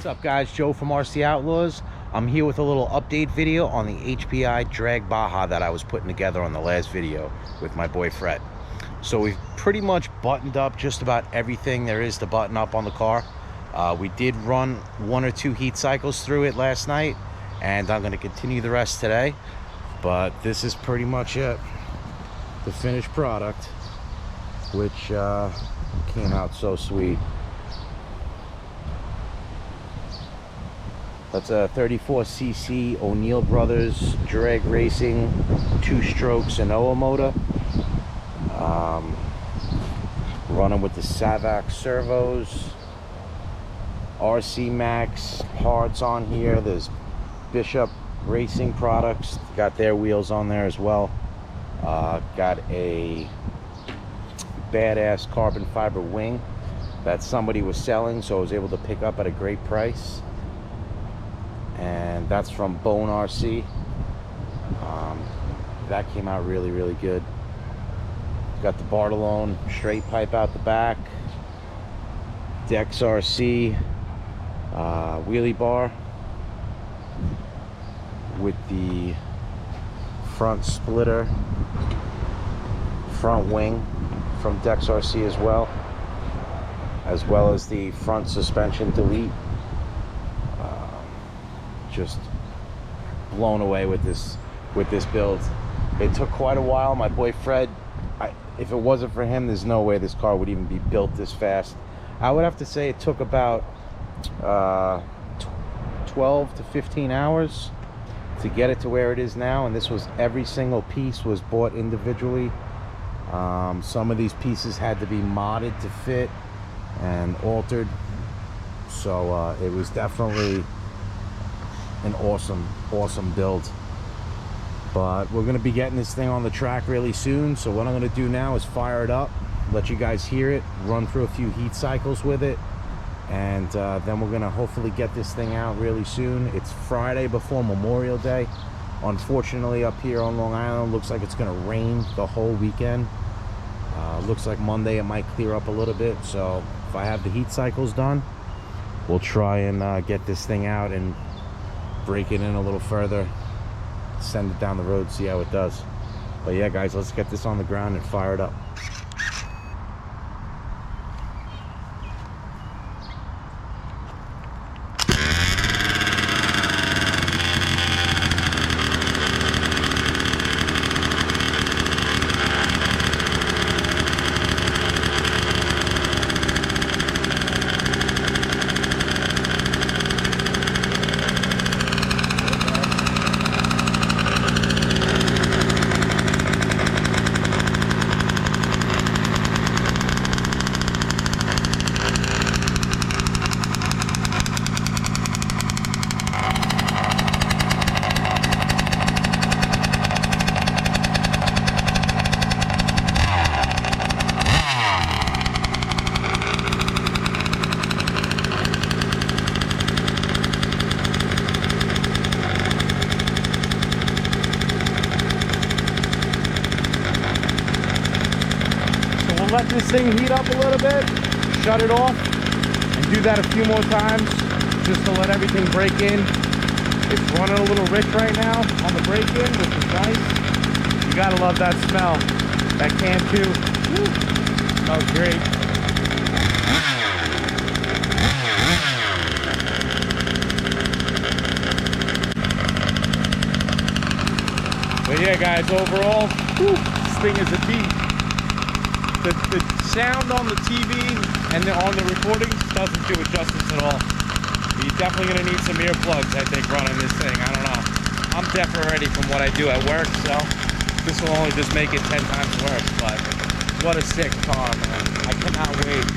What's up guys, Joe from RC Outlaws. I'm here with a little update video on the HPI drag Baja that I was putting together on the last video with my boy Fred. So we've pretty much buttoned up just about everything there is to button up on the car. We did run 1 or 2 heat cycles through it last night, and I'm going to continue the rest today. But this is pretty much it, the finished product, which came out so sweet. That's a 34cc O'Neill Brothers drag racing 2-stroke Sonoma motor. Running with the Savac servos, RC Max parts on here. There's Bishop Racing products, got their wheels on there as well. Got a badass carbon fiber wing that somebody was selling, so I was able to pick up at a great price. And that's from Bone RC. That came out really good. Got the Bartolone straight pipe out the back, Dex RC wheelie bar with the front splitter, front wing from Dex RC as well as the front suspension delete. Just blown away with this build. It took quite a while. My boy Fred, if it wasn't for him, there's no way this car would even be built this fast. I would have to say it took about 12 to 15 hours to get it to where it is now, and this was every single piece was bought individually. Some of these pieces had to be modded to fit and altered, so it was definitely an awesome build. But we're going to be getting this thing on the track really soon, so what I'm going to do now is fire it up, let you guys hear it, run through a few heat cycles with it, and then we're going to hopefully get this thing out really soon. It's Friday before Memorial Day. Unfortunately, up here on Long Island, looks like it's going to rain the whole weekend. Looks like Monday it might clear up a little bit, so if I have the heat cycles done, we'll try and get this thing out and break it in a little further, send it down the road, see how it does. But yeah guys, let's get this on the ground and fire it up. Let this thing heat up a little bit, shut it off, and do that a few more times just to let everything break in. It's running a little rich right now on the break-in, which is nice. You gotta love that smell. That can too. Woo. Smells great. But yeah guys, overall, this thing is a beat. The sound on the TV and on the recordings doesn't do it justice at all. You're definitely going to need some earplugs, I think, running this thing. I don't know. I'm deaf already from what I do at work, so this will only just make it 10 times worse. But what a sick car, man. I cannot wait.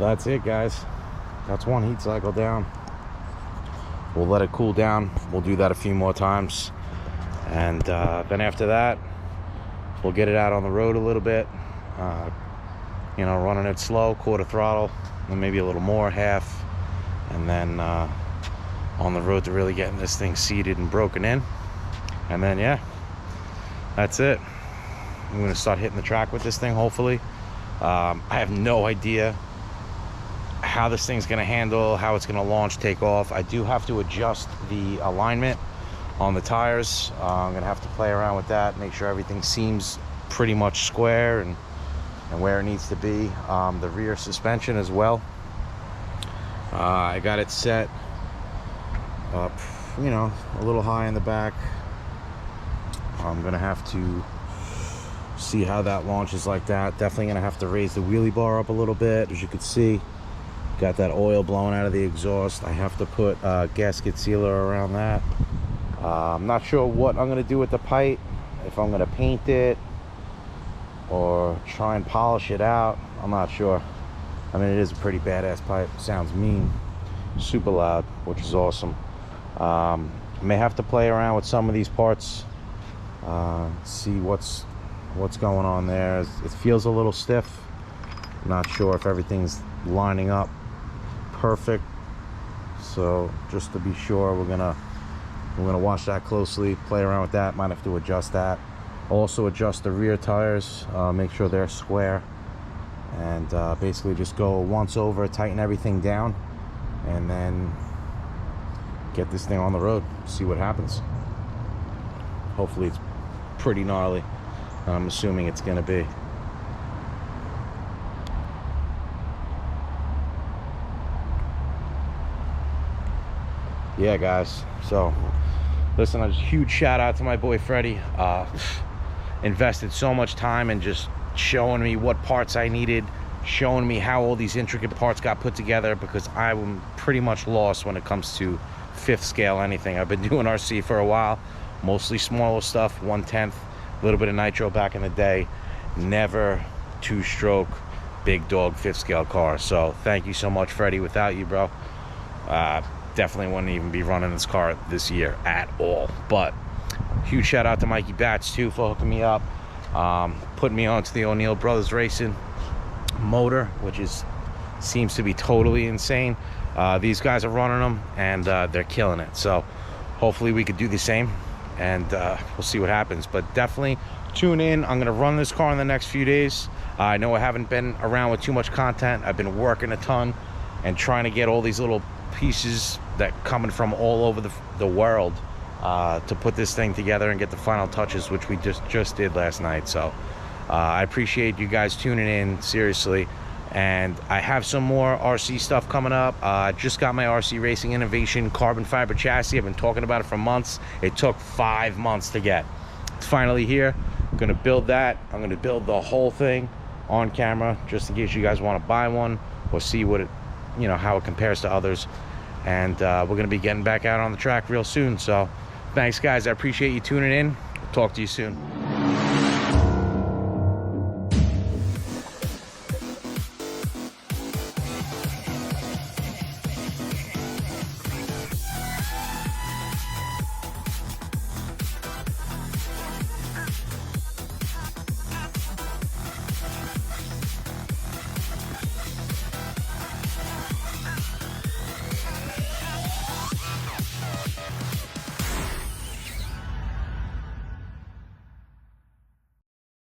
that's it, guys. That's one heat cycle down. We'll let it cool down. We'll do that a few more times, and then after that we'll get it out on the road a little bit, you know, running it slow, quarter throttle, and maybe a little more, half, and then on the road to really getting this thing seated and broken in. And then yeah, that's it. I'm gonna start hitting the track with this thing, hopefully. I have no idea how this thing's gonna handle, how it's gonna launch, take off. I do have to adjust the alignment on the tires. I'm gonna have to play around with that, make sure everything seems pretty much square and where it needs to be. The rear suspension as well, I got it set up, you know, a little high in the back. I'm gonna have to see how that launches like that. Definitely gonna have to raise the wheelie bar up a little bit. As you can see, got that oil blowing out of the exhaust. I have to put a gasket sealer around that. I'm not sure what I'm gonna do with the pipe, if I'm gonna paint it or try and polish it out. I'm not sure. I mean, it is a pretty badass pipe. Sounds mean, super loud, which is awesome. May have to play around with some of these parts, see what's going on there. It feels a little stiff. I'm not sure if everything's lining up perfect, so just to be sure, we're gonna watch that closely, play around with that. Might have to adjust that. Also adjust the rear tires, make sure they're square, and basically just go once over, tighten everything down, and then get this thing on the road, see what happens. Hopefully it's pretty gnarly. I'm assuming it's gonna be. Yeah, guys, so listen, a huge shout out to my boy Freddie. Invested so much time in just showing me what parts I needed, showing me how all these intricate parts got put together, because I'm pretty much lost when it comes to fifth scale anything. I've been doing RC for a while, mostly smaller stuff, 1/10, a little bit of nitro back in the day, never two-stroke big dog fifth scale car. So thank you so much, Freddie. Without you, bro, definitely wouldn't even be running this car this year at all. But huge shout out to Mikey Batts too for hooking me up, putting me onto the O'Neill Brothers Racing motor, which seems to be totally insane. These guys are running them, and they're killing it. So hopefully we could do the same, and we'll see what happens. But definitely tune in. I'm gonna run this car in the next few days. I know I haven't been around with too much content. I've been working a ton and trying to get all these little pieces that coming from all over the world to put this thing together and get the final touches, which we just did last night. So I appreciate you guys tuning in, seriously. And I have some more RC stuff coming up. I just got my RC Racing Innovation carbon fiber chassis. I've been talking about it for months. It took 5 months to get. It's finally here. I'm gonna build that. I'm gonna build the whole thing on camera, just in case you guys want to buy one or see what it, you know, how it compares to others. And we're gonna be getting back out on the track real soon. So thanks, guys. I appreciate you tuning in. We'll talk to you soon.